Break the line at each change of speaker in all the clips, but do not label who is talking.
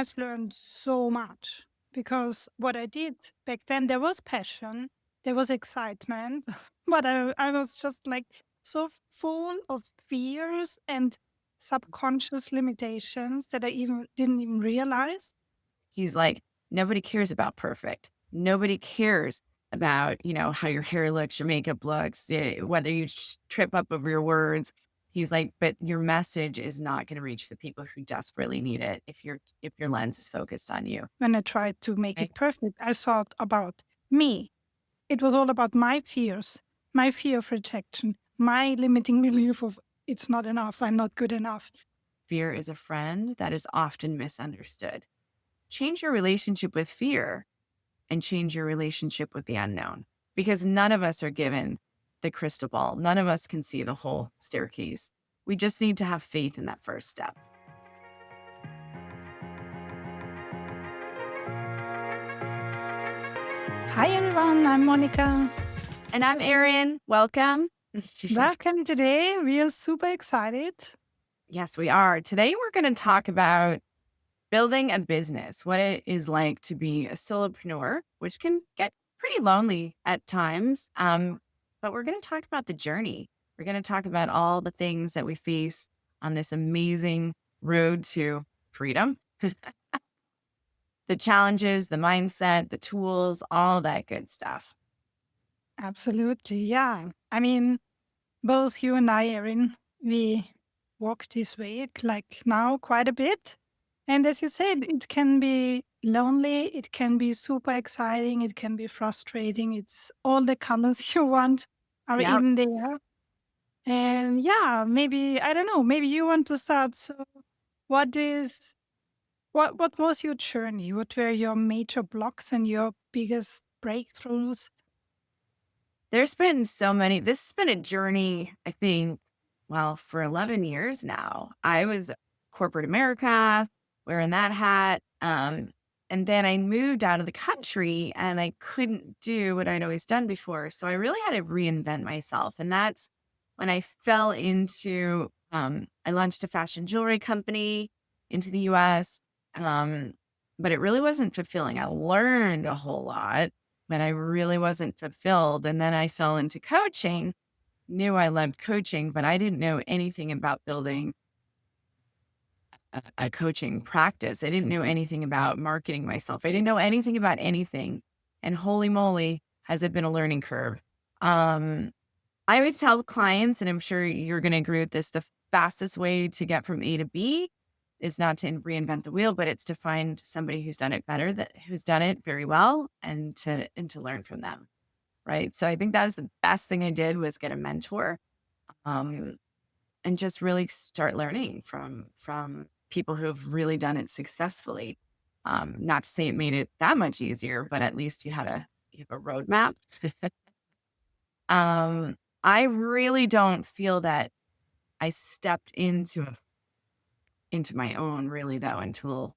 I've learned so much because what I did back then, there was passion, there was excitement, but I was just like so full of fears and subconscious limitations that I even didn't even realize.
He's like, nobody cares about perfect. Nobody cares about, how your hair looks, your makeup looks, whether you trip up over your words. He's like, but your message is not going to reach the people who desperately need it if your lens is focused on you.
When I tried to make
Right?
it perfect, I thought about me. It was all about my fears, my fear of rejection, my limiting belief of it's not enough, I'm not good enough.
Fear is a friend that is often misunderstood. Change your relationship with fear and change your relationship with the unknown because none of us are given the crystal ball. None of us can see the whole staircase. We just need to have faith in that first step.
Hi everyone, I'm Monika.
And I'm Erin. Welcome.
Welcome today. We are super excited.
Yes, we are. Today, we're going to talk about building a business, what it is like to be a solopreneur, which can get pretty lonely at times. But we're going to talk about the journey. We're going to talk about all the things that we face on this amazing road to freedom, the challenges, the mindset, the tools, all that good stuff.
Absolutely, yeah. I mean, both you and I, Erin, we walk this way like now quite a bit. And as you said, it can be lonely, it can be super exciting, it can be frustrating. It's all the colors you want are
Yeah.
in there. And yeah, maybe I don't know, maybe you want to start. So what is what was your journey? What were your major blocks and your biggest breakthroughs?
There's been so many. This has been a journey, I think, well, for 11 years now. I was corporate America, wearing that hat. And then I moved out of the country and I couldn't do what I'd always done before. So I really had to reinvent myself. And that's when I fell into, I launched a fashion jewelry company into the US. Um, but it really wasn't fulfilling. I learned a whole lot, but I really wasn't fulfilled. And then I fell into coaching, knew I loved coaching, but I didn't know anything about building a coaching practice. I didn't know anything about marketing myself. I didn't know anything about anything. And holy moly, has it been a learning curve. Um, I always tell clients, and I'm sure you're going to agree with this, the fastest way to get from A to B is not to reinvent the wheel, but it's to find somebody who's done it better, who's done it very well, and to learn from them. Right. So I think that was the best thing I did was get a mentor, um, and just really start learning from people who have really done it successfully. Not to say it made it that much easier, but at least you have a roadmap. um, I really don't feel that I stepped into my own really though until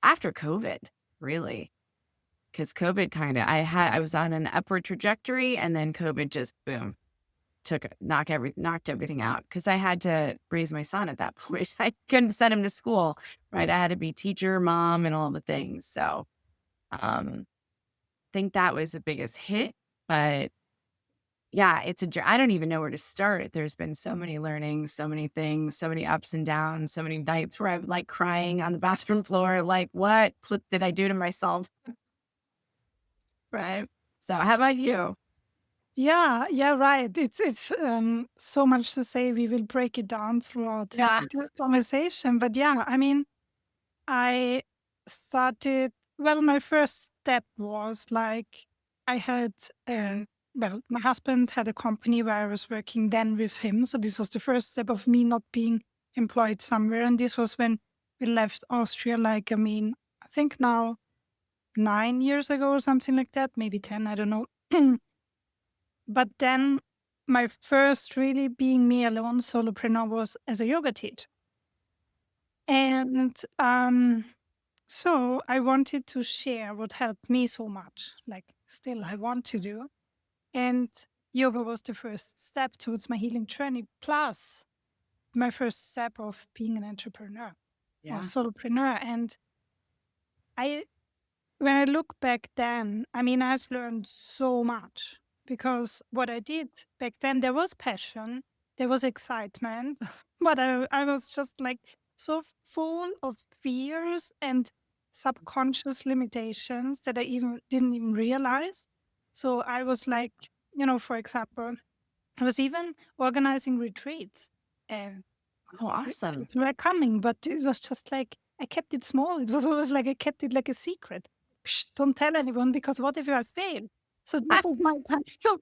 after COVID, really. Because COVID I was on an upward trajectory and then COVID just boom, knocked everything out because I had to raise my son at that point. I couldn't send him to school, right? I had to be teacher, mom, and all the things. So think that was the biggest hit. But yeah, I don't even know where to start. There's been so many learnings, so many things, so many ups and downs, so many nights where I'm like crying on the bathroom floor, like, what did I do to myself? Right. So how about you?
Yeah, yeah, right. It's so much to say. We will break it down throughout
Yeah.
the conversation. But yeah, I mean, I started. Well, my first step was like I had. My husband had a company where I was working then with him. So this was the first step of me not being employed somewhere, and this was when we left Austria. Like, I mean, I think now 9 years ago or something like that, maybe 10. I don't know. But then my first really being me alone solopreneur was as a yoga teacher. And so I wanted to share what helped me so much, like still I want to do. And yoga was the first step towards my healing journey, plus my first step of being an entrepreneur. or
Yeah.
solopreneur. And I, when I look back then, I mean, I've learned so much because what I did back then, there was passion, there was excitement, but I was just like so full of fears and subconscious limitations that I even didn't even realize. So I was like, for example, I was even organizing retreats and
Oh, awesome.
people were coming, but it was just like I kept it small. It was always like I kept it like a secret. Psh, don't tell anyone because what if I fail? So this was my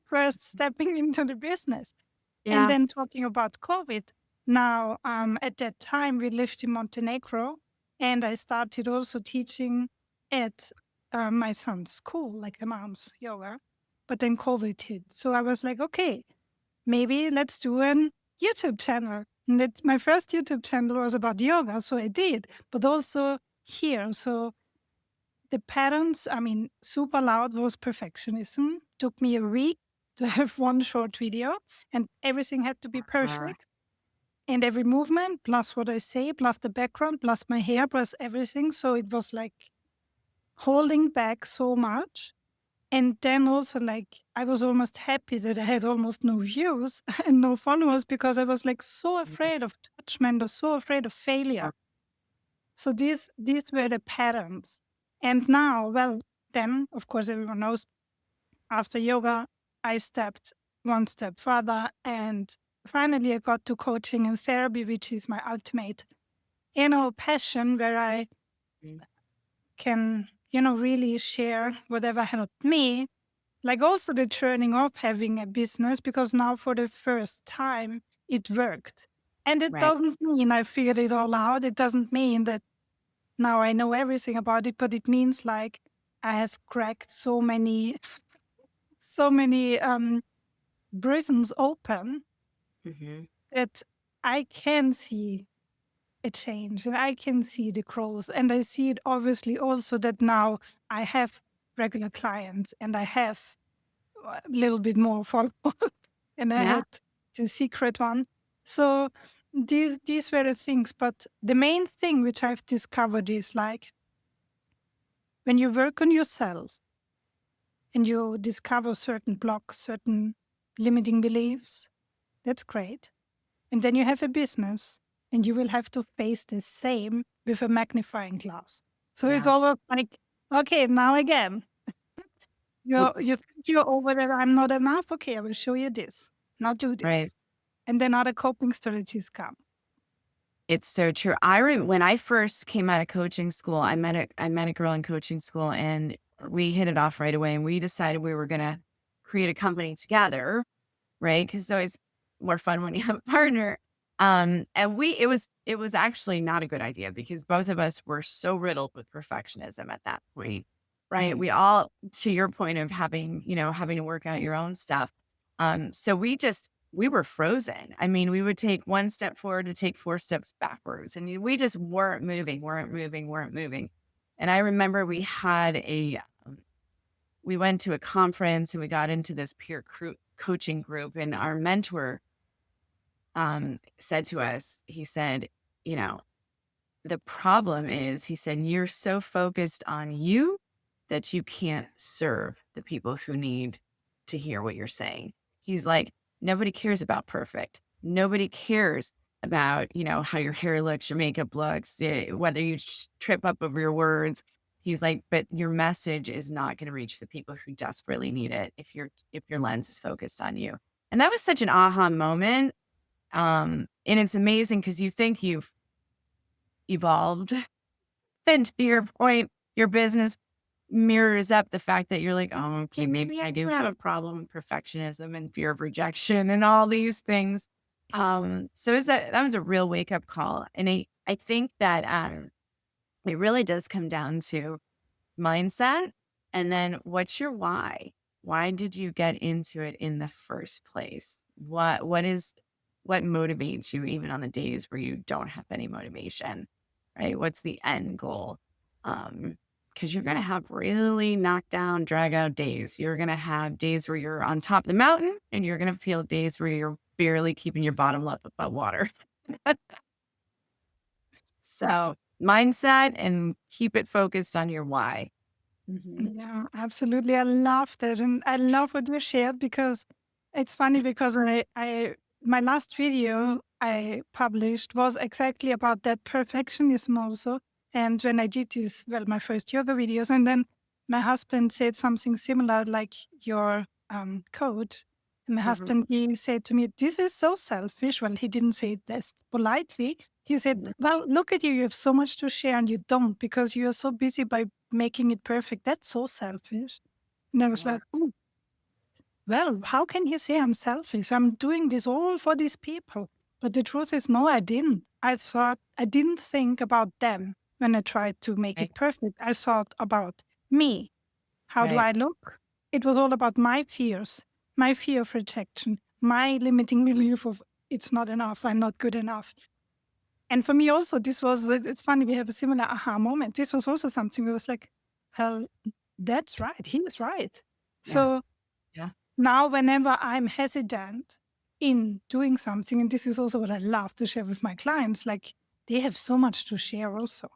first stepping into the business. And
Yeah.
then talking about COVID, now at that time we lived in Montenegro, and I started also teaching at my son's school, like the mom's yoga. But then COVID hit, so I was like, okay, maybe let's do an YouTube channel. And my first YouTube channel was about yoga, so I did, but also here. So the patterns, I mean, super loud was perfectionism. Took me a week to have one short video, and everything had to be
Uh,
perfect. And every movement, plus what I say, plus the background, plus my hair, plus everything. So it was like holding back so much. And then also, like, I was almost happy that I had almost no views and no followers because I was like so afraid of judgment or so afraid of failure. So these were the patterns. And now, well, then of course everyone knows after yoga, I stepped one step further and finally I got to coaching and therapy, which is my ultimate, passion where I
mm,
can, really share whatever helped me. Like also the turning of having a business because now for the first time it worked. And it
right.
doesn't mean I figured it all out. It doesn't mean that now I know everything about it, but it means like I have cracked so many prisons open
Hmm.
that I can see a change and I can see the growth. And I see it obviously also that now I have regular clients and I have a little bit more followers and I
Yeah.
had the secret one. So these were the things. But the main thing which I've discovered is like when you work on yourself and you discover certain blocks, certain limiting beliefs, that's great. And then you have a business and you will have to face the same with a magnifying glass. So it's
Yeah.
always like, okay, now again,
Whoops.
you think you're over that I'm not enough. Okay, I will show you this. Now do
Right.
this. And then other coping strategies come.
It's so true. When I first came out of coaching school, I met a girl in coaching school and we hit it off right away and we decided we were gonna create a company together, right? Because it's always more fun when you have a partner. And it was actually not a good idea because both of us were so riddled with perfectionism at that point, right? We all, to your point of having to work out your own stuff. So we were frozen. I mean, we would take one step forward to take four steps backwards, and we just weren't moving, weren't moving, weren't moving. And I remember we went to a conference and we got into this coaching group, and our mentor said to us, he said, you know, the problem is, he said, you're so focused on you that you can't serve the people who need to hear what you're saying. He's like, nobody cares about perfect. Nobody cares about, how your hair looks, your makeup looks, whether you trip up over your words. He's like, but your message is not going to reach the people who desperately need it if your lens is focused on you. And that was such an aha moment. And it's amazing because you think you've evolved. And to your point, your business mirrors up the fact that you're like, oh, okay, maybe I do have a problem with perfectionism and fear of rejection and all these things. So that was a real wake up call. And I think that it really does come down to mindset. And then what's your why? Why did you get into it in the first place? What motivates you even on the days where you don't have any motivation, right? What's the end goal? Because you're gonna have really knockdown, drag out days. You're gonna have days where you're on top of the mountain, and you're gonna feel days where you're barely keeping your bottom lip above water. So mindset and keep it focused on your why.
Yeah, absolutely. I love that. And I love what you shared because it's funny because my last video I published was exactly about that perfectionism also. And when I did this, well, my first yoga videos, and then my husband said something similar, like your coach. And my
Mhm.
husband, he said to me, "This is so selfish." Well, he didn't say it this politely. He said,
Mhm.
"Well, look at you. You have so much to share and you don't because you are so busy by making it perfect. That's so selfish." And I was
Yeah.
like, "Oh, well, how can you say I'm selfish? I'm doing this all for these people." But the truth is, no, I didn't. I didn't think about them when I tried to make
Right.
it perfect. I thought about me. How do
Right.
I look? It was all about my fears, my fear of rejection, my limiting belief of it's not enough, I'm not good enough. And for me also, it's funny, we have a similar aha moment. This was also something where I was like, well, that's right. He is right.
Yeah.
So
Yeah.
now, whenever I'm hesitant in doing something, and this is also what I love to share with my clients, like they have so much to share also.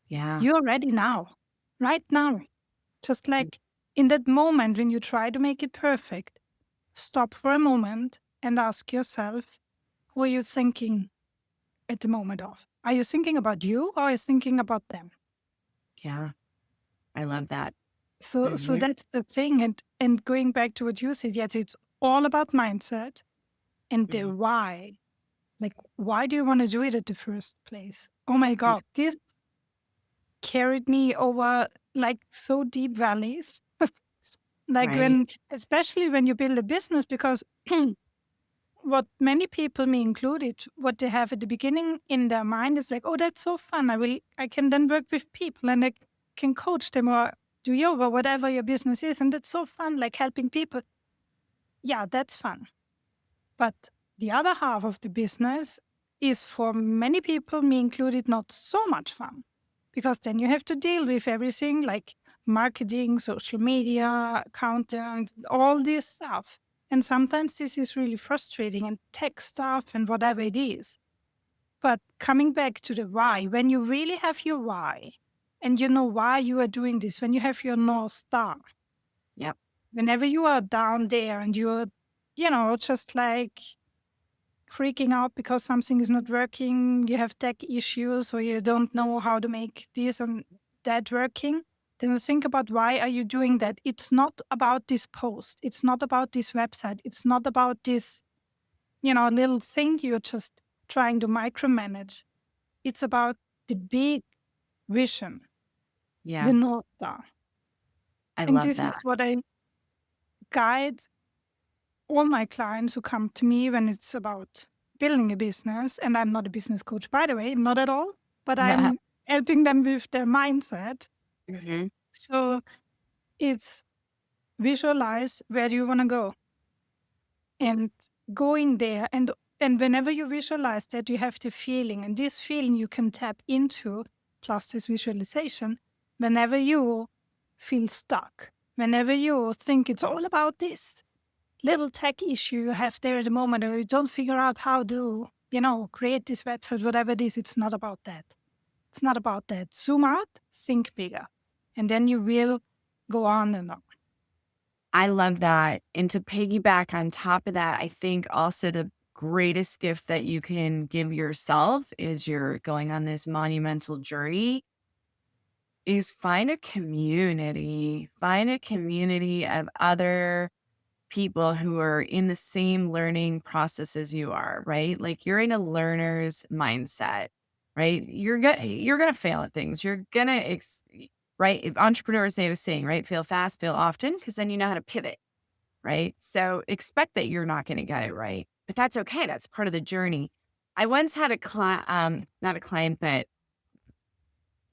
Yeah.
You're ready now, right now. Just like in that moment when you try to make it perfect, stop for a moment and ask yourself, who are you thinking at the moment of? Are you thinking about you or are you thinking about them?
Yeah. I love that.
So
Mhm.
that's the thing. And going back to what you said, yes, it's all about mindset and the
Mhm.
why. Like, why do you want to do it at the first place? Oh my
Yeah.
God, this carried me over like so deep valleys. Like
Right.
when, especially when you build a business, because what many people, me included, what they have at the beginning in their mind is like, oh, that's so fun. I can then work with people and I can coach them or do yoga, whatever your business is. And that's so fun, like helping people. Yeah, that's fun. But the other half of the business is for many people, me included, not so much fun because then you have to deal with everything like marketing, social media, content, all this stuff. And sometimes this is really frustrating and tech stuff and whatever it is. But coming back to the why, when you really have your why and you know why you are doing this, when you have your North Star,
Yep.
whenever you are down there and you're, just like freaking out because something is not working, you have tech issues, or you don't know how to make this and that working, then think about why are you doing that. It's not about this post. It's not about this website. It's not about this, little thing you're just trying to micromanage. It's about the big vision, the
Yeah.
North Star.
I
And
love
this
that.
is what I guide all my clients who come to me when it's about building a business. And I'm not a business coach, by the way, not at all, but I'm helping them with their mindset.
Mhm.
So it's visualize where you want to go and going there. And whenever you visualize that, you have the feeling, and this feeling you can tap into, plus this visualization, whenever you feel stuck, whenever you think it's all about this little tech issue you have there at the moment, or you don't figure out how to, create this website, whatever it is, it's not about that. It's not about that. Zoom out, think bigger, and then you will go on and on.
I love that. And to piggyback on top of that, I think also the greatest gift that you can give yourself is you're going on this monumental journey is find a community of other people who are in the same learning process as you are, right? Like you're in a learner's mindset, right? You're gonna fail at things. You're gonna right. If entrepreneurs, they have a saying, right? Fail fast, fail often, because then you know how to pivot, right? So expect that you're not gonna get it right, but that's okay. That's part of the journey. I once had a client, not a client, but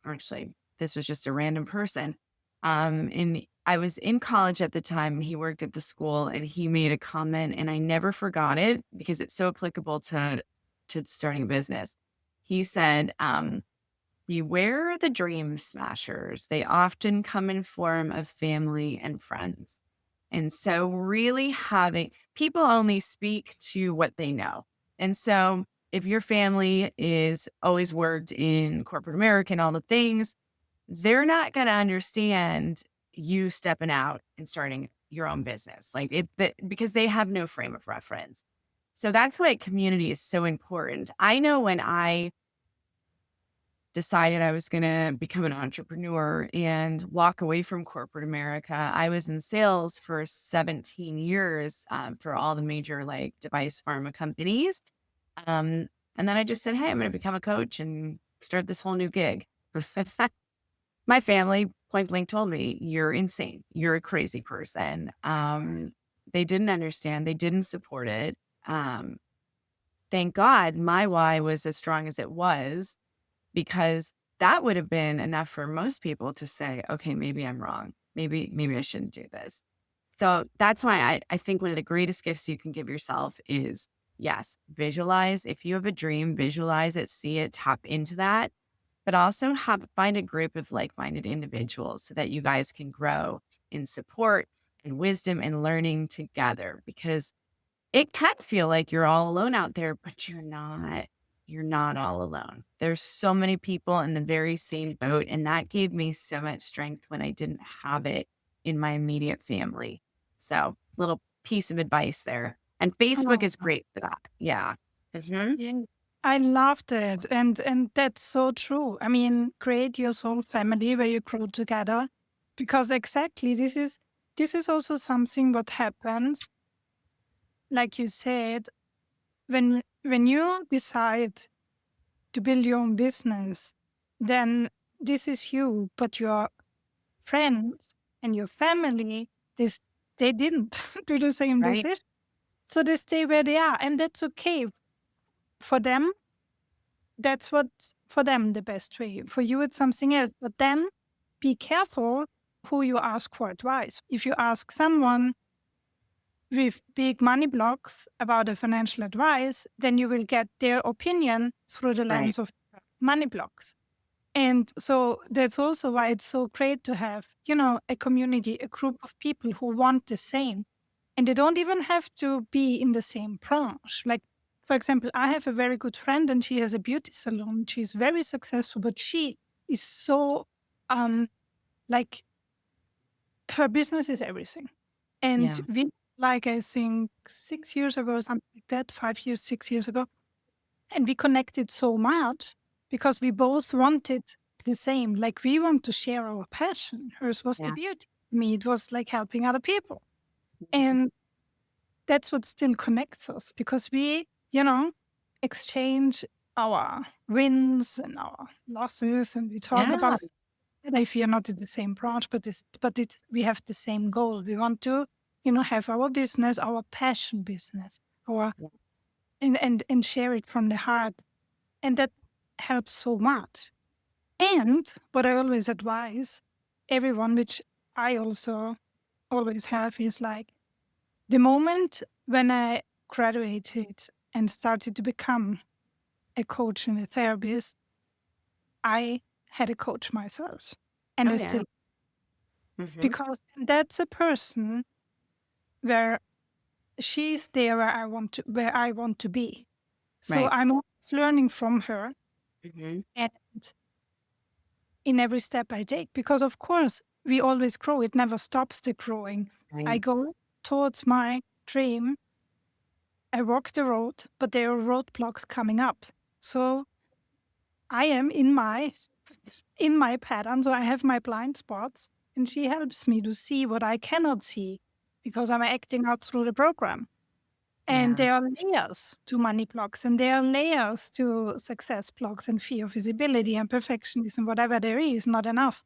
actually, this was just a random person. And I was in college at the time. He worked at the school, and he made a comment, and I never forgot it because it's so applicable to starting a business. He said, "Beware the dream smashers. They often come in form of family and friends." And so, really having people only speak to what they know, and so if your family is always worked in corporate America and all the things, they're not going to understand you stepping out and starting your own business. Like because they have no frame of reference. So that's why community is so important. I know when I decided I was going to become an entrepreneur and walk away from corporate America, I was in sales for 17 years for all the major like device pharma companies. And then I just said, hey, I'm going to become a coach and start this whole new gig. My family point blank told me, you're insane. You're a crazy person. They didn't understand. They didn't support it. Um, thank God my why was as strong as it was, because that would have been enough for most people to say, okay, maybe I'm wrong. Maybe I shouldn't do this. So that's why I think one of the greatest gifts you can give yourself is, yes, visualize. If you have a dream, visualize it, see it, tap into that, but also find a group of like-minded individuals so that you guys can grow in support and wisdom and learning together, because it can feel like you're all alone out there, but you're not. You're not all alone. There's so many people in the very same boat. And that gave me so much strength when I didn't have it in my immediate family. So, little piece of advice there. And Facebook
Oh,
is great for that. Yeah. Mhm.
yeah. I loved it. And that's so true. I mean, create your soul family where you grow together. Because exactly this is also something what happens, like you said, when you decide to build your own business, then this is you, but your friends and your family, this they didn't do the same
Right.
decision. So they stay where they are. And that's okay. For them, that's what's for them the best way. For you, it's something else. But then be careful who you ask for advice. If you ask someone with big money blocks about a financial advice, then you will get their opinion through the
Right.
lens of money blocks. And so that's also why it's so great to have, a community, a group of people who want the same. And they don't even have to be in the same branch. Like, for example, I have a very good friend and she has a beauty salon. She's very successful, but she is so, like, her business is everything. And
Yeah.
we, like, I think 6 years ago, something like that, 5 years, 6 years ago, and we connected so much because we both wanted the same. Like, we want to share our passion. Hers was the
Yeah.
beauty. Me, it was like helping other people.
Mhm.
And that's what still connects us because we, exchange our wins and our losses, and we talk
Yeah.
about it if we are not in the same branch, we have the same goal. We want to, have our business, our passion business, our
Yeah.
and share it from the heart. And that helps so much. And what I always advise everyone, which I also always have, is like the moment when I graduated and started to become a coach and a therapist, I had a coach myself. And
Oh,
I
yeah.
still,
Mhm.
because that's a person where she's there where I want to be. So
Right.
I'm always learning from her
Mhm.
and in every step I take, because of course we always grow. It never stops the growing. I
Right.
go towards my dream. I walk the road, but there are roadblocks coming up. So I am in my pattern. So I have my blind spots, and she helps me to see what I cannot see because I'm acting out through the program. And
Yeah.
there are layers to money blocks, and there are layers to success blocks and fear of visibility and perfectionism, whatever there is, not enough.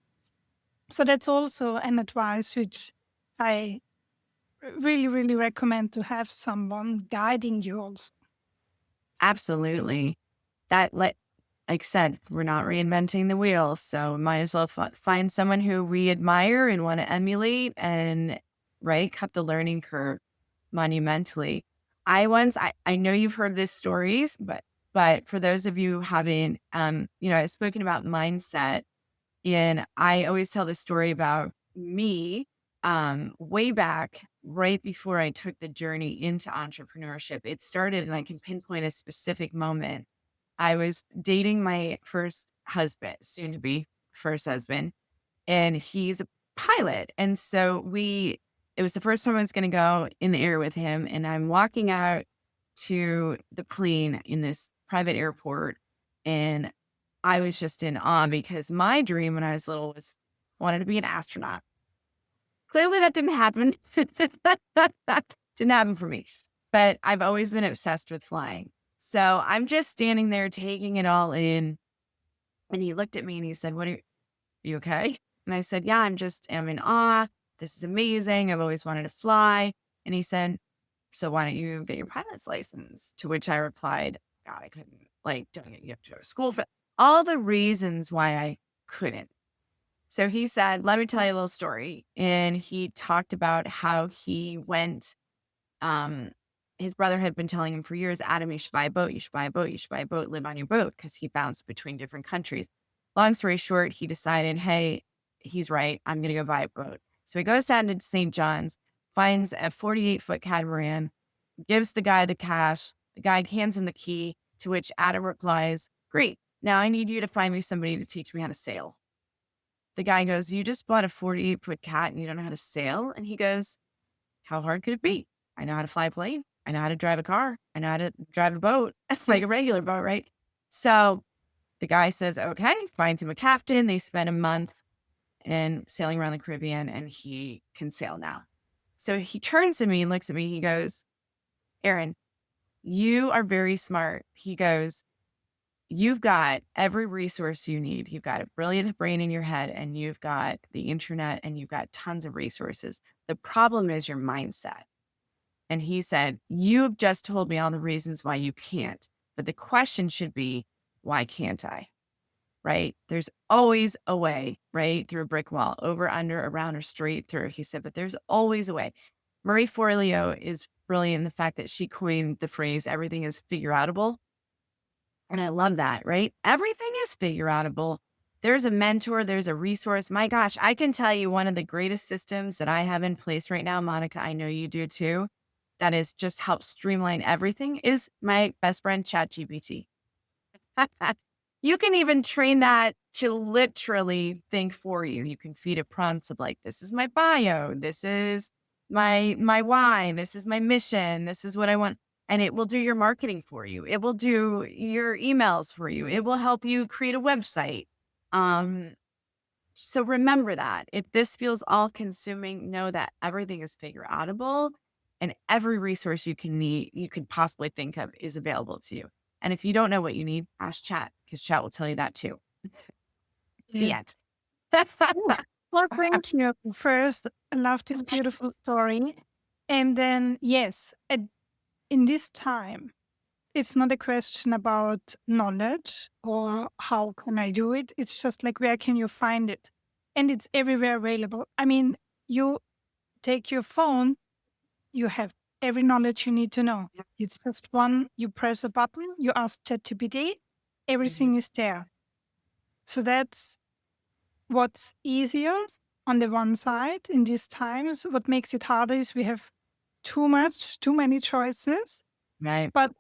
So that's also an advice which I really, really recommend, to have someone guiding you also.
Absolutely. That like I said, we're not reinventing the wheel, so might as well find someone who we admire and want to emulate, and right, cut the learning curve monumentally. I know you've heard these stories, but for those of you who haven't, I've spoken about mindset, and I always tell this story about me way back right before I took the journey into entrepreneurship. It started, and I can pinpoint a specific moment. I was dating my first husband, soon to be first husband, and he's a pilot. And so it was the first time I was going to go in the air with him. And I'm walking out to the plane in this private airport. And I was just in awe because my dream when I was little was wanted to be an astronaut. Clearly that didn't happen. Didn't happen for me. But I've always been obsessed with flying. So I'm just standing there taking it all in. And he looked at me and he said, are you okay? And I said, yeah, I'm in awe. This is amazing. I've always wanted to fly. And he said, so why don't you get your pilot's license? To which I replied, God, I couldn't. Like, don't you have to go to school for all the reasons why I couldn't. So he said, let me tell you a little story. And he talked about how he went, um, his brother had been telling him for years, Adam, you should buy a boat. You should buy a boat. You should buy a boat, live on your boat, because he bounced between different countries. Long story short, he decided, hey, he's right. I'm going to go buy a boat. So he goes down to St. John's, finds a 48-foot catamaran, gives the guy the cash. The guy hands him the key, to which Adam replies, great. Now I need you to find me somebody to teach me how to sail. The guy goes, you just bought a 48-foot cat and you don't know how to sail? And he goes, how hard could it be? I know how to fly a plane. I know how to drive a car. I know how to drive a boat, like a regular boat, right? So the guy says, okay, finds him a captain. They spend a month and sailing around the Caribbean, and he can sail now. So he turns to me and looks at me. He goes, Erin, you are very smart. He goes, you've got every resource you need. You've got a brilliant brain in your head, and you've got the internet, and you've got tons of resources. The problem is your mindset. And he said, you've just told me all the reasons why you can't. But the question should be, why can't I? Right? There's always a way, right? Through a brick wall, over, under, around, or straight through. He said, but there's always a way. Marie Forleo is brilliant in the fact that she coined the phrase, everything is figureoutable. And I love that, right? Everything is figureoutable. There's a mentor, there's a resource. My gosh, I can tell you one of the greatest systems that I have in place right now, Monica, I know you do too, that is just help streamline everything is my best friend, ChatGPT. You can even train that to literally think for you. You can feed it prompts of like, this is my bio, this is my why, this is my mission, this is what I want. And it will do your marketing for you. It will do your emails for you. It will help you create a website. Um, so remember that. If this feels all consuming, know that everything is figure outable and every resource you could possibly think of is available to you. And if you don't know what you need, ask chat, because chat will tell you that too. The
Yeah.
end.
Well, thank you. First, I love this beautiful story. And then, yes, in this time, it's not a question about knowledge or how can I do it. It's just like, where can you find it? And it's everywhere available. I mean, you take your phone, you have every knowledge you need to know. It's just one, you press a button, you ask ChatGPT, everything is there. So that's what's easier on the one side in these times. What makes it harder is we have too many choices.
Right.
But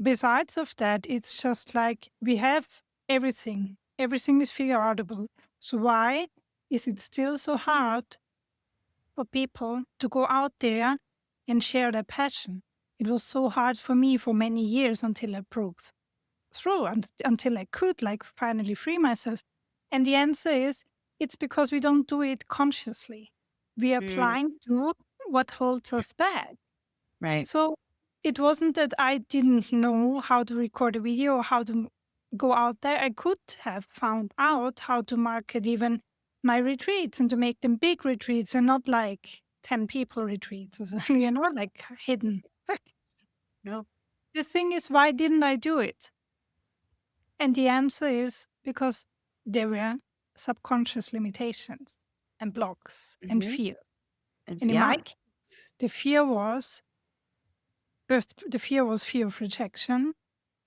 besides of that, it's just like we have everything. Everything is figureoutable. So why is it still so hard for people to go out there and share their passion? It was so hard for me for many years until I broke through, until I could like finally free myself. And the answer is, it's because we don't do it consciously. We are applying to what holds us back.
Right.
So it wasn't that I didn't know how to record a video or how to go out there. I could have found out how to market even my retreats and to make them big retreats and not like 10 people retreats, like hidden.
No.
The thing is, why didn't I do it? And the answer is because there were subconscious limitations and blocks and
Mhm.
fear.
And
And in
yeah.
my case, the fear was fear of rejection,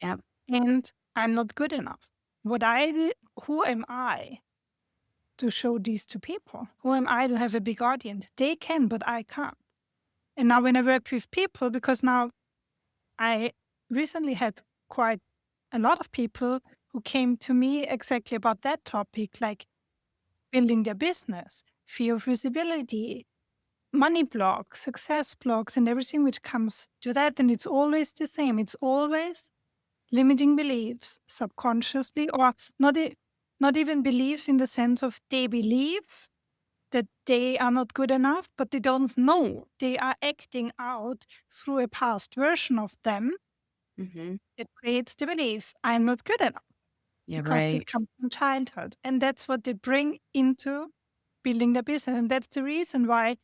Yeah.
and I'm not good enough. Who am I to show these to people? Who am I to have a big audience? They can, but I can't. And now when I work with people, because now I recently had quite a lot of people who came to me exactly about that topic, like building their business, fear of visibility, money blocks, success blocks, and everything which comes to that. And it's always the same. It's always limiting beliefs subconsciously, or not even beliefs in the sense of they believe that they are not good enough, but they don't know. They are acting out through a past version of them
Hmm.
that creates the belief I'm not good enough
Yeah,
because they
right.
come from childhood. And that's what they bring into building their business. And that's the reason why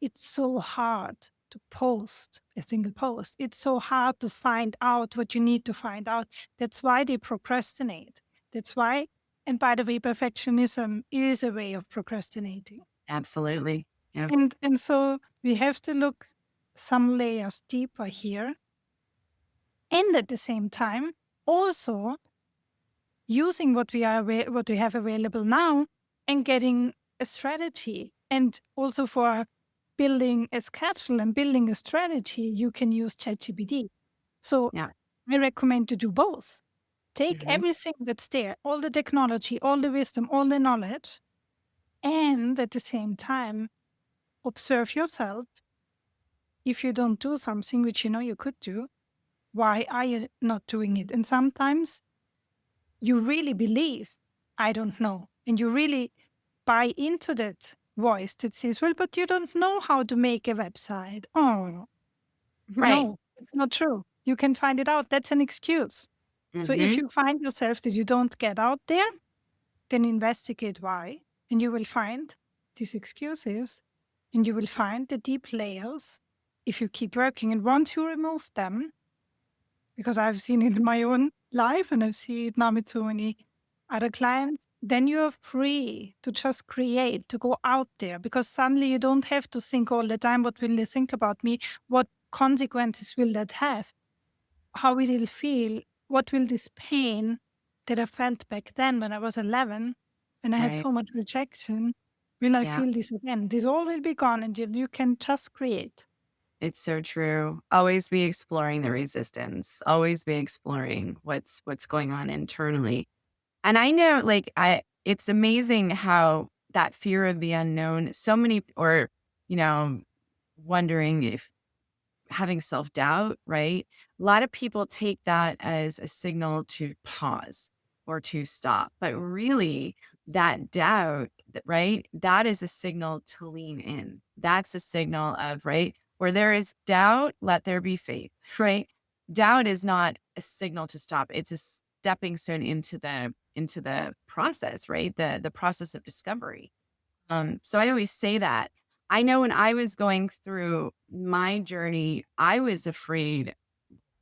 it's so hard to post a single post. It's so hard to find out what you need to find out. That's why they procrastinate. That's why, and by the way, perfectionism is a way of procrastinating.
Absolutely. Yep.
And so we have to look some layers deeper here. And at the same time, also using what we have available now and getting a strategy. And also for building a schedule and building a strategy, you can use ChatGPT. So
Yeah.
I recommend to do both. Take
Hmm.
everything that's there, all the technology, all the wisdom, all the knowledge, and at the same time, observe yourself. If you don't do something which you know you could do, why are you not doing it? And sometimes you really believe, I don't know, and you really buy into that voice that says, well, but you don't know how to make a website. Oh,
Right.
no, it's not true. You can find it out. That's an excuse. So if
Hmm.
you find yourself that you don't get out there, then investigate why, and you will find these excuses, and you will find the deep layers if you keep working. And once you remove them, because I've seen it in my own life and I've seen it now with so many other clients, then you're free to just create, to go out there, because suddenly you don't have to think all the time, what will they think about me? What consequences will that have? How will it feel? What will this pain that I felt back then when I was 11, when I had
Right.
so much rejection, will I
Yeah.
feel this again? This all will be gone and you can just create.
It's so true. Always be exploring the resistance. Always be exploring what's going on internally. And I know, like, it's amazing how that fear of the unknown, so many, or, you know, wondering if having self-doubt, right? A lot of people take that as a signal to pause or to stop. But really, that doubt, right? That is a signal to lean in. That's a signal of, right? Where there is doubt, let there be faith, right? Doubt is not a signal to stop. It's a stepping stone into the process, right? The process of discovery. So I always say that. I know when I was going through my journey, I was afraid,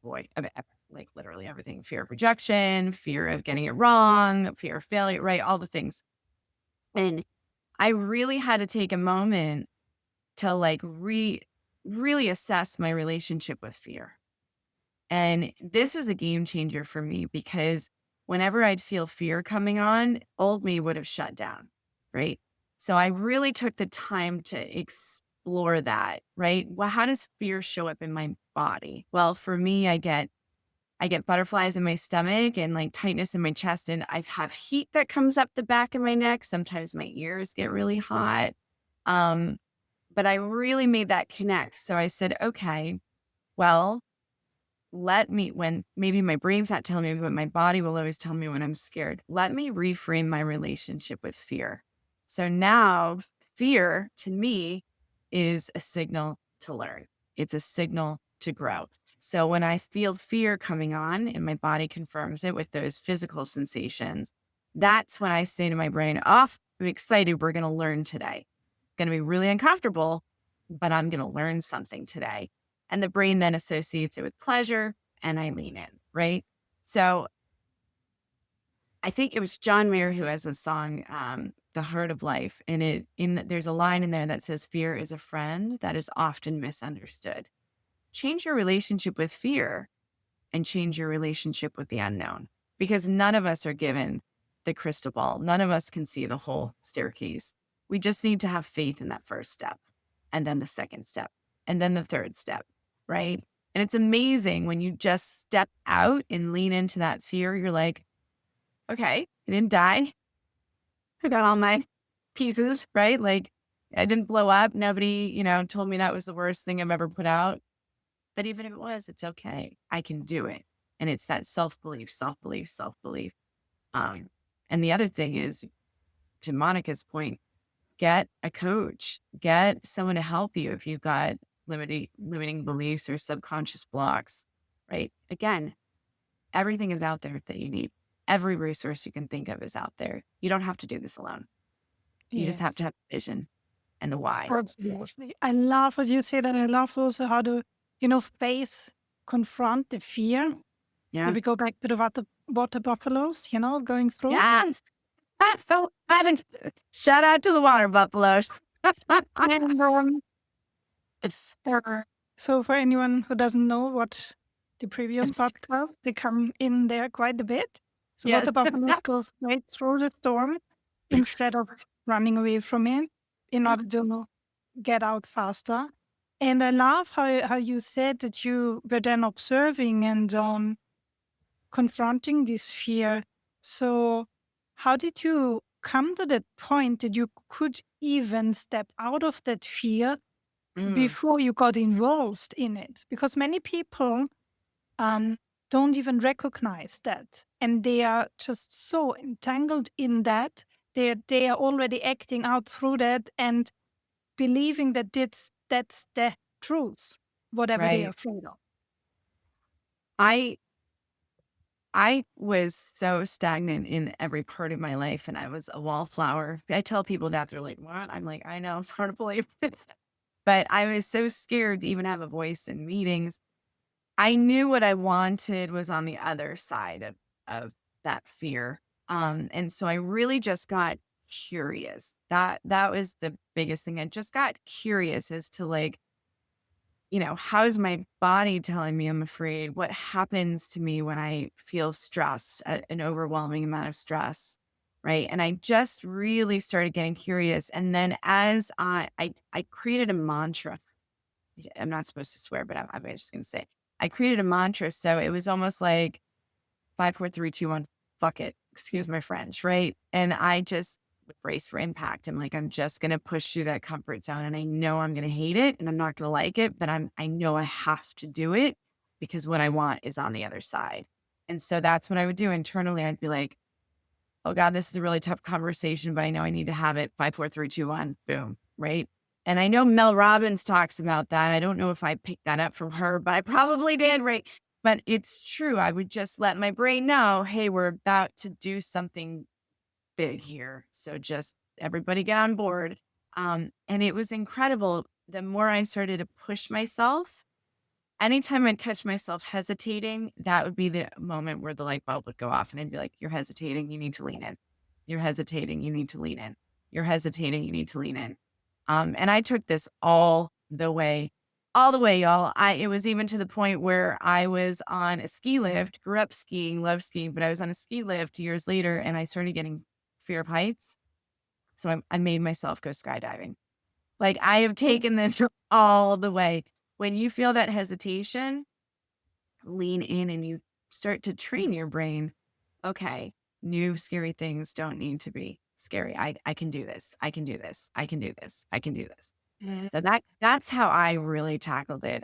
boy, of like literally everything: fear of rejection, fear of getting it wrong, fear of failure, right? All the things. And I really had to take a moment to like really assess my relationship with fear. And this was a game changer for me because whenever I'd feel fear coming on, old me would have shut down. Right. So I really took the time to explore that. Right. Well, how does fear show up in my body? Well, for me, I get butterflies in my stomach and like tightness in my chest, and I have heat that comes up the back of my neck. Sometimes my ears get really hot. Um, but I really made that connect. So I said, okay, well, let me, when maybe my brain's not telling me, but my body will always tell me when I'm scared. Let me reframe my relationship with fear. So now fear to me is a signal to learn. It's a signal to grow. So when I feel fear coming on and my body confirms it with those physical sensations, that's when I say to my brain, oh, I'm excited. We're going to learn today. It's going to be really uncomfortable, but I'm going to learn something today. And the brain then associates it with pleasure and I lean in, right? So I think it was John Mayer who has a song, The Heart of Life. And there's a line in there that says, fear is a friend that is often misunderstood. Change your relationship with fear and change your relationship with the unknown, because none of us are given the crystal ball. None of us can see the whole staircase. We just need to have faith in that first step, and then the second step, and then the third step, right? And it's amazing when you just step out and lean into that fear. You're like, okay, I didn't die. I got all my pieces, right? Like I didn't blow up. Nobody, told me that was the worst thing I've ever put out. But even if it was, it's okay. I can do it. And it's that self-belief, self-belief, self-belief. Um, and the other thing is, to Monica's point, get a coach, get someone to help you if you've got limiting beliefs or subconscious blocks, right? Again, everything is out there that you need. Every resource you can think of is out there. You don't have to do this alone. You just have
Yes,
to have a vision and the why.
absolutely. I love what you said, and I love also how to, confront the fear.
Yeah.
Maybe go back to the water buffaloes, going through it.
Yes. So I didn't, shout out to the water buffaloes.
And it's so for anyone who doesn't know what the previous
It's-
podcast, they come in there quite a bit. So
yes.
water buffaloes go straight through the storm instead of running away from it in order to get out faster. And I love how you said that you were then observing and confronting this fear. So, how did you come to that point that you could even step out of that fear
Mm,
before you got involved in it? Because many people um, don't even recognize that, and they are just so entangled in that they are already acting out through that and believing that that's the truth, whatever they are
right.
afraid of.
I I was so stagnant in every part of my life, and I was a wallflower. I tell people that, they're like, "What?" I'm like, "I know, it's hard to believe." But I was so scared to even have a voice in meetings. I knew what I wanted was on the other side of that fear. And so I really just got curious. That was the biggest thing. I just got curious as to, like, how is my body telling me I'm afraid? What happens to me when I feel stress, an overwhelming amount of stress? Right. And I just really started getting curious. And then as I created a mantra. I'm not supposed to swear, but I'm just going to say I created a mantra. So it was almost like 5, 4, 3, 2, 1, fuck it. Excuse my French. Right. And I just would brace for impact. I'm like, I'm just going to push through that comfort zone. And I know I'm going to hate it and I'm not going to like it, but I know I have to do it because what I want is on the other side. And so that's what I would do internally. I'd be like, oh God, this is a really tough conversation, but I know I need to have it. 5, 4, 3, 2, 1, boom. Right. And I know Mel Robbins talks about that. I don't know if I picked that up from her, but I probably did. Right. But it's true. I would just let my brain know, hey, we're about to do something big here. So just everybody get on board. And it was incredible. The more I started to push myself, anytime I'd catch myself hesitating, that would be the moment where the light bulb would go off and I'd be like, you're hesitating, you need to lean in. You're hesitating, you need to lean in. You're hesitating, you need to lean in. And I took this all the way, y'all. It was even to the point where I was on a ski lift, grew up skiing, love skiing, but I was on a ski lift years later and I started getting fear of heights. So I made myself go skydiving. Like I have taken this all the way. When you feel that hesitation, lean in and you start to train your brain. Okay, new scary things don't need to be scary. I can do this. I can do this. I can do this. I can do this. So that's how I really tackled it.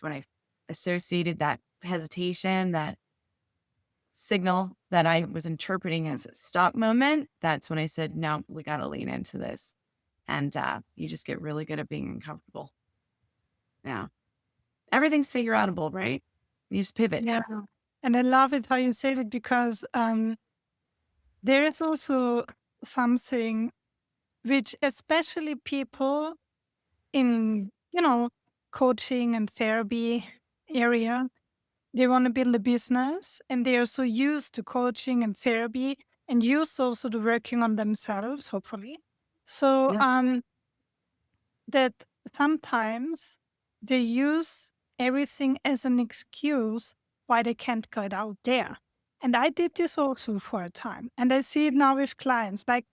When I associated that hesitation, that signal that I was interpreting as a stop moment, that's when I said, no, we got to lean into this. And you just get really good at being uncomfortable. Yeah. Everything's figureoutable, right? You just pivot.
Yeah. And I love it how you said it because there is also something which especially people in, coaching and therapy area, they want to build a business and they are so used to coaching and therapy and used also to working on themselves, hopefully. So
Yeah.
that sometimes they use everything as an excuse why they can't get out there. And I did this also for a time. And I see it now with clients like,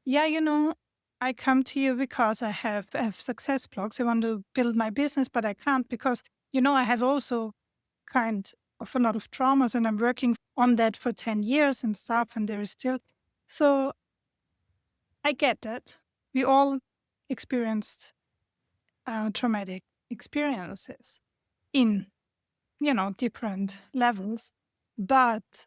yeah, I come to you because I have success blocks. I want to build my business, but I can't because, I have also kind of a lot of traumas and I'm working on that for 10 years and stuff. And there is still, so I get that. We all experienced traumatic experiences in, different levels. But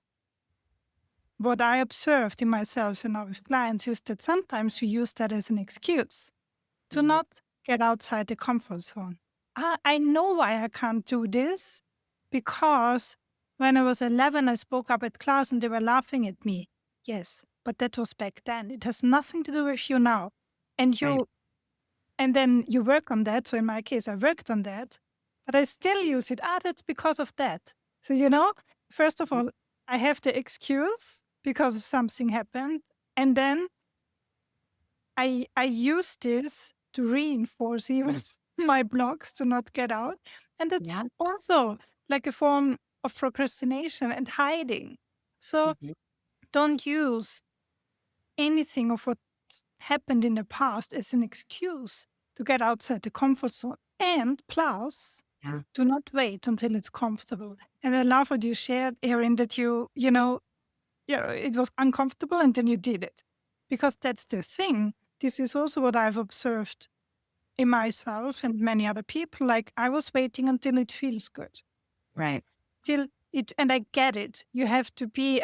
what I observed in myself and now with clients is that sometimes we use that as an excuse to
Mhm.
not get outside the comfort zone. I know why I can't do this because when I was 11, I spoke up at class and they were laughing at me. Yes, but that was back then. It has nothing to do with you now. And
Right.
then you work on that. So in my case, I worked on that, but I still use it. That's because of that. So, first of
Mhm.
all, I have the excuse because of something happened. And then I use this to reinforce even my blocks to not get out. And it's
Yeah.
also like a form of procrastination and hiding. So
Mhm.
don't use anything of what's happened in the past as an excuse to get outside the comfort zone. And plus,
Yeah.
do not wait until it's comfortable. And I love what you shared, Erin, that it was uncomfortable and then you did it. Because that's the thing. This is also what I've observed in myself and many other people. Like I was waiting until it feels good.
Right.
Till it and I get it. You have to be,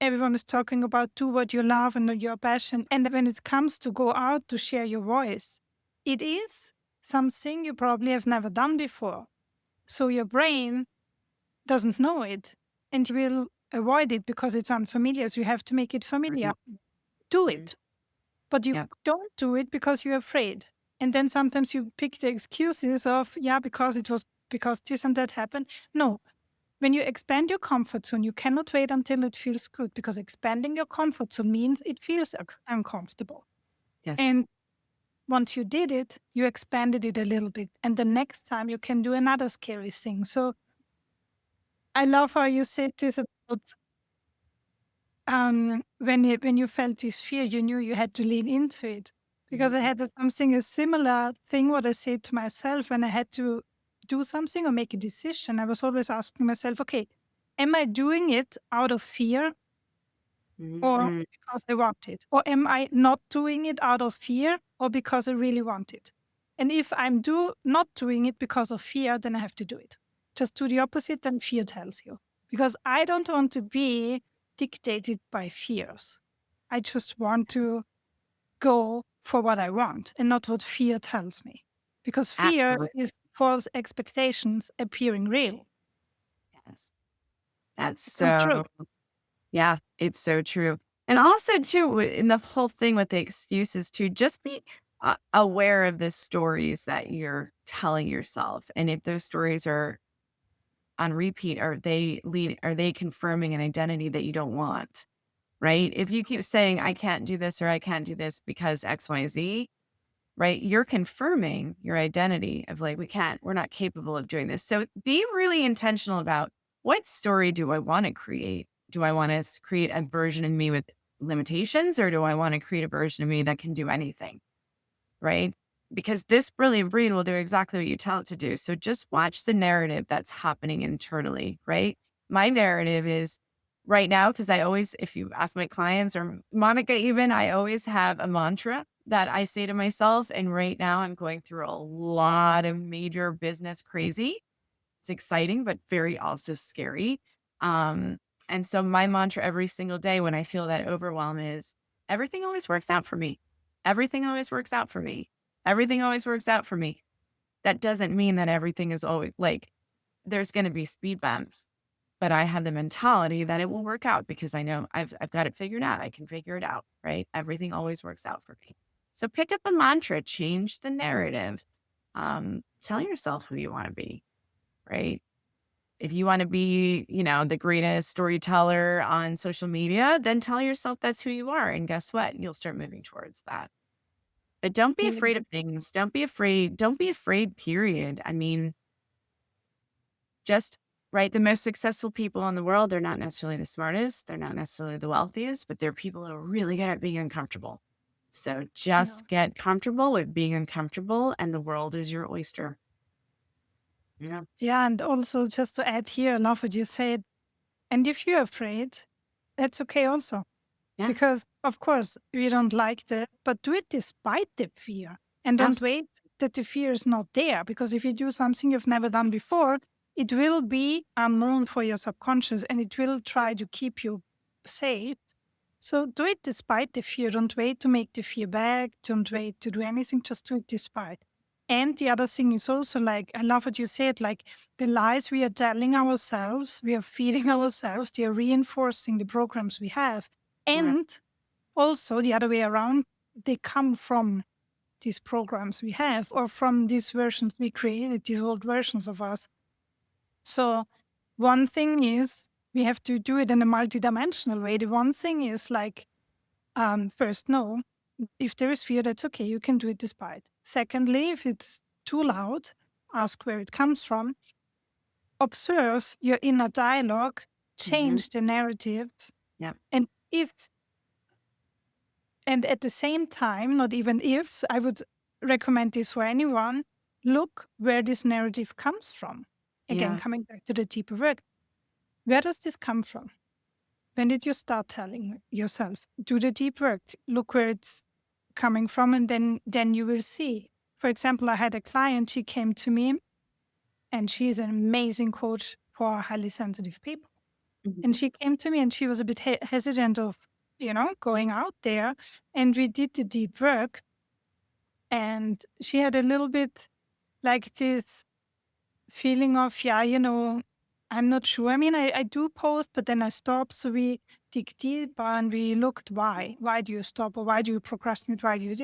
everyone is talking about do what you love and your passion. And when it comes to go out to share your voice, it is something you probably have never done before. So your brain doesn't know it and will avoid it because it's unfamiliar. So you have to make it familiar.
Right.
Do
Mhm.
it. But you
Yeah.
don't do it because you're afraid. And then sometimes you pick the excuses of, yeah, because this and that happened. No, when you expand your comfort zone, you cannot wait until it feels good because expanding your comfort zone means it feels uncomfortable.
Yes.
And once you did it, you expanded it a little bit. And the next time you can do another scary thing. So I love how you said this about when you felt this fear, you knew you had to lean into it. Because I
Mhm.
had something a similar thing what I said to myself when I had to do something or make a decision. I was always asking myself, okay, am I doing it out of fear or
Mhm.
because I want it? Or am I not doing it out of fear or because I really want it? And if I'm not doing it because of fear, then I have to do it. Just do the opposite than fear tells you. Because I don't want to be dictated by fears. I just want to go for what I want and not what fear tells me. Because fear
Absolutely.
is false expectations appearing real.
Yes. That's
It's not true.
so, yeah, it's so true. And also, too, in the whole thing with the excuses, too, just be aware of the stories that you're telling yourself. And if those stories are on repeat, are they confirming an identity that you don't want? Right? If you keep saying, I can't do this or I can't do this because XYZ, right? You're confirming your identity of like, we're not capable of doing this. So be really intentional about what story do I want to create? Do I want to create a version of me with limitations or do I want to create a version of me that can do anything? Right? Because this brilliant breed will do exactly what you tell it to do. So just watch the narrative that's happening internally, right? My narrative is right now, because I always, if you ask my clients or Monica, even, I always have a mantra that I say to myself. And right now I'm going through a lot of major business crazy. It's exciting, but very also scary. Um, and so my mantra every single day when I feel that overwhelm is everything always works out for me. Everything always works out for me. Everything always works out for me. That doesn't mean that everything is always like there's going to be speed bumps, but I have the mentality that it will work out because I know I've got it figured out. I can figure it out, right? Everything always works out for me. So pick up a mantra, change the narrative. Tell yourself who you want to be, right? If you want to be, the greatest storyteller on social media, then tell yourself that's who you are. And guess what? You'll start moving towards that. But don't be
Yeah.
afraid of things. Don't be afraid. Don't be afraid, period. I mean, just right? The most successful people in the world, they're not necessarily the smartest, they're not necessarily the wealthiest, but they're people who are really good at being uncomfortable. So
Yeah.
just get comfortable with being uncomfortable, and the world is your oyster. Yeah.
Yeah. And also, just to add here, I love what you said. And if you're afraid, that's okay also.
Yeah.
Because, of course, we don't like that, but do it despite the fear. And don't
Absolutely.
wait that the fear is not there. Because if you do something you've never done before, it will be unknown for your subconscious and it will try to keep you safe. So do it despite the fear. Don't wait to make the fear back. Don't wait to do anything. Just do it despite. And the other thing is also like, I love what you said, like the lies we are telling ourselves, we are feeding ourselves, they are reinforcing the programs we have.
Right.
And also the other way around, they come from these programs we have or from these versions we created, these old versions of us. So one thing is we have to do it in a multidimensional way. The one thing is like, first, no, if there is fear, that's okay. You can do it despite. Secondly, if it's too loud, ask where it comes from. Observe your inner dialogue,
Hmm.
change the narrative.
Yep.
And if And at the same time, not even if, I would recommend this for anyone, look where this narrative comes from. Again,
Yeah.
coming back to the deeper work, where does this come from? When did you start telling yourself? Do the deep work, look where it's coming from, and then you will see. For example, I had a client, she came to me, and she's an amazing coach for highly sensitive people.
Mhm.
And she came to me and she was a bit hesitant of, going out there. And we did the deep work. And she had a little bit like this feeling of, yeah, I'm not sure. I mean, I do post, but then I stop. So we dig deeper and we looked why. Why do you stop or why do you procrastinate? Why do you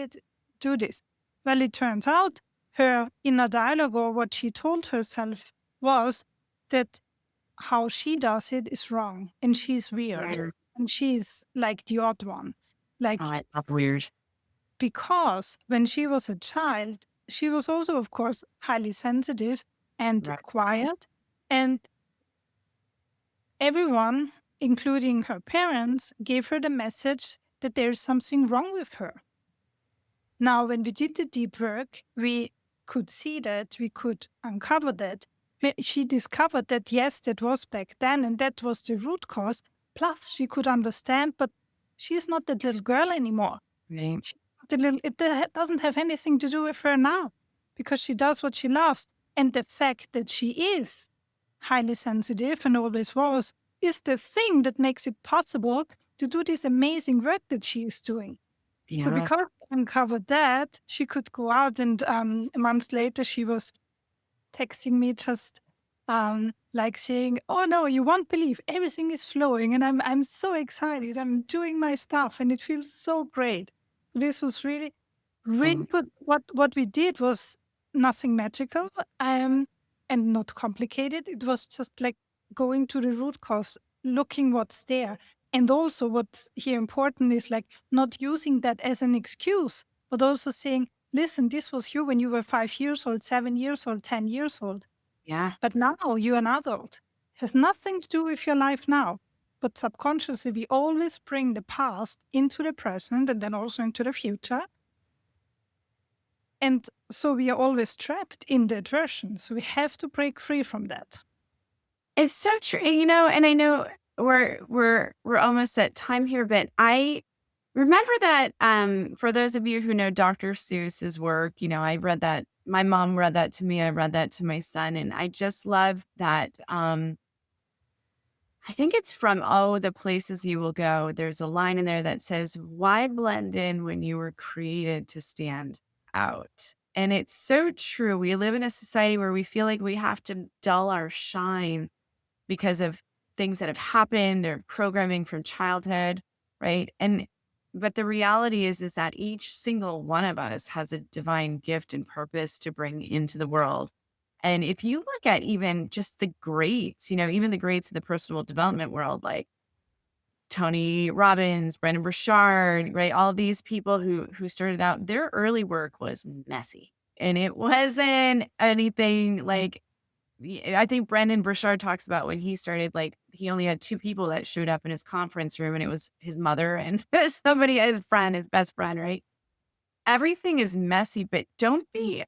do this? Well, it turns out her inner dialogue or what she told herself was that how she does it is wrong and she's weird
Yeah.
and she's like the odd one.
Oh,
Like
I love weird.
because when she was a child, she was also, of course, highly sensitive and
Right.
quiet. And everyone, including her parents, gave her the message that there's something wrong with her. Now, when we did the deep work, we could see that, we could uncover that. She discovered that, yes, that was back then, and that was the root cause. Plus, she could understand, but she's not that little girl anymore.
Right.
It doesn't have anything to do with her now because she does what she loves. And the fact that she is highly sensitive and always was is the thing that makes it possible to do this amazing work that she is doing. So
Yeah.
because she uncovered that, she could go out and a month later she was texting me just like saying, "Oh no, you won't believe everything is flowing, and I'm so excited. I'm doing my stuff, and it feels so great." This was really really
Oh,
good. What we did was nothing magical, and not complicated. It was just like going to the root cause, looking what's there, and also what's here important is like not using that as an excuse, but also saying, "Listen, this was you when you were 5 years old, 7 years old, 10 years old."
yeah.
But now you're an adult. Has nothing to do with your life now. But subconsciously, we always bring the past into the present and then also into the future. And so we are always trapped in that version. So we have to break free from that.
It's so true. And I know we're almost at time here, but I remember that for those of you who know Dr. Seuss's work, I read that. My mom read that to me. I read that to my son, and I just love that. I think it's from "Oh, the Places You Will Go." There's a line in there that says, "Why blend in when you were created to stand out?" And it's so true. We live in a society where we feel like we have to dull our shine because of things that have happened or programming from childhood, right? But the reality is that each single one of us has a divine gift and purpose to bring into the world. And if you look at even just the greats, even the greats of the personal development world, like Tony Robbins, Brendon Burchard, right? All these people who started out, their early work was messy. And it wasn't anything like I think Brendan Burchard talks about when he started, like, he only had 2 people that showed up in his conference room, and it was his mother and somebody, his friend, his best friend, right? Everything is messy, but don't be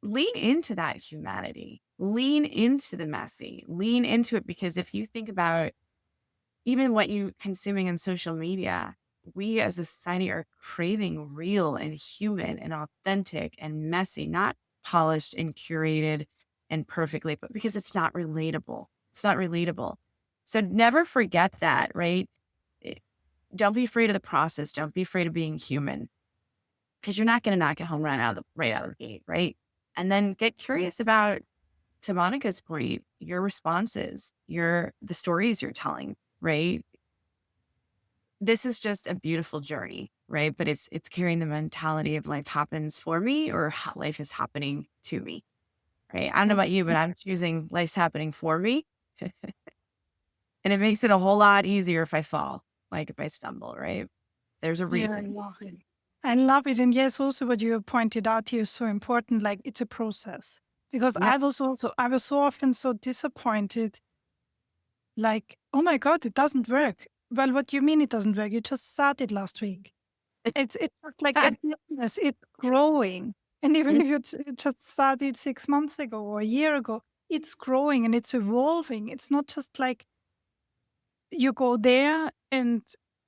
lean into that humanity. Lean into the messy. Lean into it, because if you think about even what you consuming on social media, we as a society are craving real and human and authentic and messy, not polished and curated and perfectly, but because it's not relatable. It's not relatable. So never forget that, right? Eh, Don't be afraid of the process. Don't be afraid of being human, because you're not going to knock it home run right out of the gate, right? And then get curious about, to Monica's point, your responses, the stories you're telling, right? This is just a beautiful journey, right? But it's carrying the mentality of life happens for me, or life is happening to me, right? I don't know about you, but I'm choosing life's happening for me. And it makes it a whole lot easier if I fall, like if I stumble, right? There's a
Yeah, I
reason.
love it. I love it. And yes, also what you pointed out here is so important. Like it's a process. Because
Yep.
I was so often so disappointed, like, oh my God, it doesn't work. Well, what do you mean it doesn't work? You just started last week. It's just like a business, it's growing. And even if it just started 6 months ago or a year ago, it's growing and it's evolving. It's not just like you go there and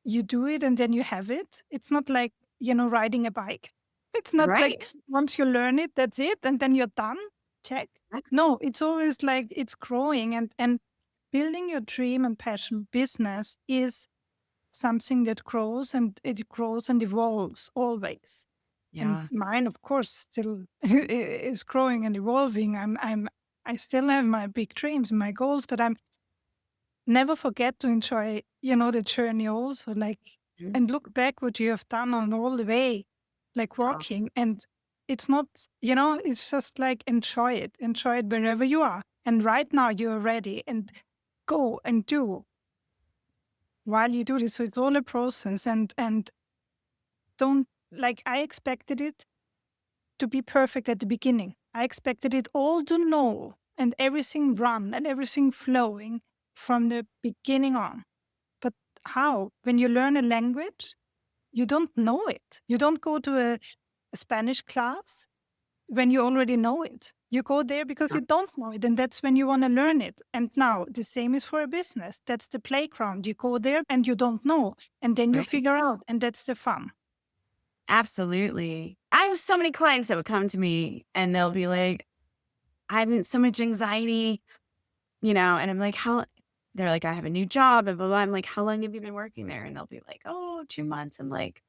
you do it and then you have it. It's not like, riding a bike. It's not
Right.
like once you learn it, that's it, and then you're done. Check. No, it's always like it's growing, and building your dream and passion business is something that grows, and it grows and evolves always. And
Yeah.
mine, of course, still is growing and evolving. I still have my big dreams and my goals, but I'm never forget to enjoy, the journey also, like,
Mhm.
and look back what you have done on all the way, like
Tough.
walking. And it's not, it's just like enjoy it wherever you are. And right now you're ready, and go and do while you do this. So it's all a process, and don't, like, I expected it to be perfect at the beginning. I expected it all to know and everything run and everything flowing from the beginning on. But how? When you learn a language, you don't know it. You don't go to a Spanish class when you already know it. You go there because you don't know it, and that's when you want to learn it. And now the same is for a business. That's the playground. You go there and you don't know, and then you
Right.
figure out, and that's the fun.
Absolutely. I have so many clients that would come to me and they'll be like, I'm in so much anxiety, and I'm like, how? They're like, I have a new job and blah, blah. I'm like, how long have you been working there? And they'll be like, oh, 2 months. I'm like,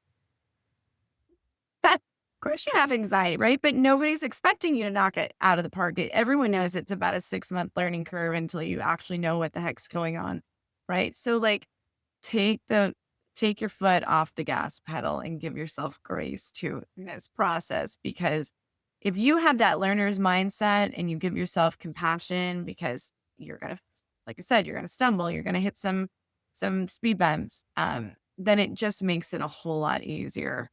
of course you have anxiety, right? But nobody's expecting you to knock it out of the park. Everyone knows it's about a 6-month learning curve until you actually know what the heck's going on, right? So like, take the take your foot off the gas pedal and give yourself grace to this process, because if you have that learner's mindset and you give yourself compassion, because you're gonna, like I said, you're gonna stumble, you're gonna hit some speed bumps, then it just makes it a whole lot easier,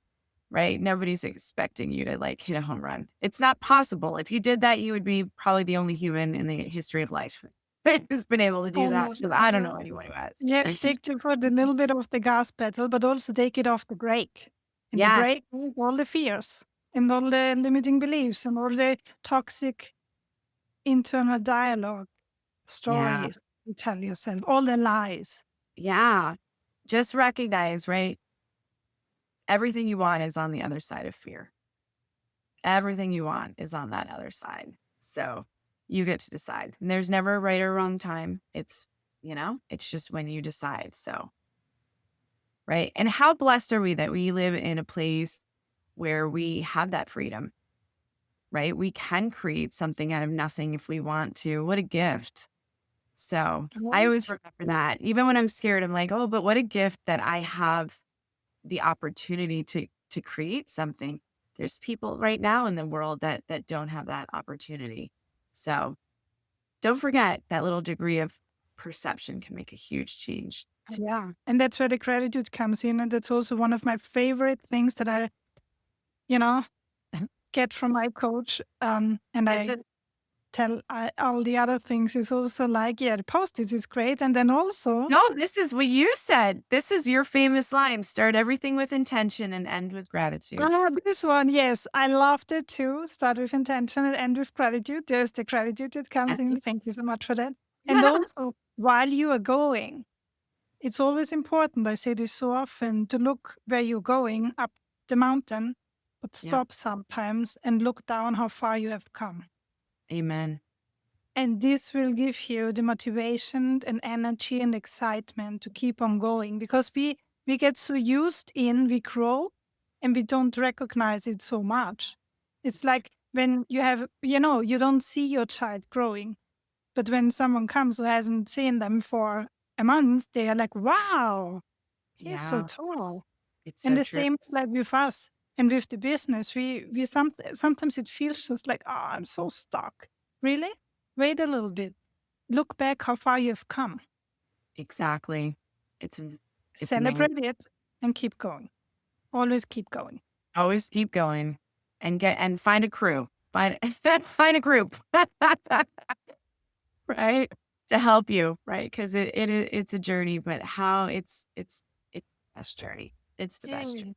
right? Nobody's expecting you to like hit a home run. It's not possible. If you did that, you would be probably the only human in the history of life who's been able to do that.
Almost.
'Cause I don't know anyone who has.
Yes, take the foot a little bit off the gas pedal, but also take it off the brake. And the
Yes.
brake, all the fears and all the limiting beliefs and all the toxic internal dialogue
Yeah.
stories you tell yourself, all the lies.
Yeah. Just recognize, right? Everything you want is on the other side of fear. Everything you want is on that other side. So you get to decide. And there's never a right or wrong time. It's just when you decide. So, right. And how blessed are we that we live in a place where we have that freedom, right? We can create something out of nothing if we want to. What a gift. So I always
Right.
remember that. Even when I'm scared, I'm like, oh, but what a gift that I have the opportunity to create something. There's people right now in the world that don't have that opportunity. So don't forget that little degree of perception can make a huge change.
Yeah. And that's where the gratitude comes in. And that's also one of my favorite things that you know, get from my coach. And
It's
I
a
tell all the other things is also like, yeah, the post-its is great. And then also,
No, this is what you said. This is your famous line. Start everything with intention and end with gratitude.
this one, yes, I loved it too. Start with intention and end with gratitude. There's the gratitude that comes in. Thank you so much for that. And also, while you are going, it's always important, I say this so often, to look where you're going up the mountain, but
Yep.
stop sometimes and look down how far you have come.
Amen.
And this will give you the motivation and energy and excitement to keep on going because we get so used in, we grow and we don't recognize it so much. It's
It's
like when you have, you don't see your child growing, but when someone comes who hasn't seen them for a month, they are like, wow, he's so
yeah,
tall.
it's
And
so
the
true.
same is like with us and with the business. Sometimes it feels just like, oh, I'm so stuck. Really? Wait a little bit. Look back how far you've come.
Exactly. It's it's amazing.
Celebrate it and keep going. Always keep going.
Always keep going and find a crew. Find find a group. Right? To help you, right? Because it's a journey, but how it's the best journey. It's the best journey.
Yay.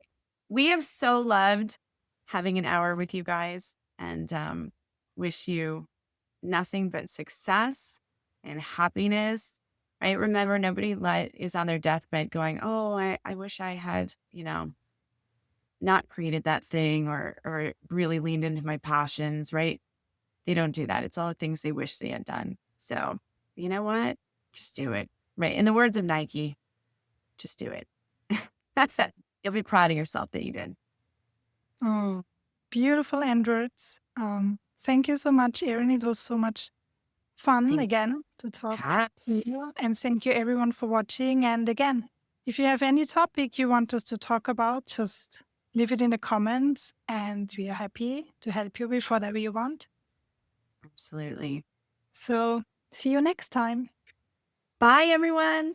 We have so loved having an hour with you guys and wish you nothing but success and happiness. Right? Remember, nobody is on their deathbed going, "Oh, I wish I had, not created that thing or really leaned into my passions." Right? They don't do that. It's all the things they wish they had done. So, you know what? Just do it. Right? In the words of Nike, just do it. You'll be proud of yourself that you did.
Oh, beautiful Androids. Thank you so much, Erin. It was so much fun
Thank
again to talk
Kat.
to you. And thank you everyone for watching. And again, if you have any topic you want us to talk about, just leave it in the comments and we are happy to help you with whatever you want.
Absolutely.
So see you next time.
Bye, everyone.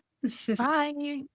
Bye.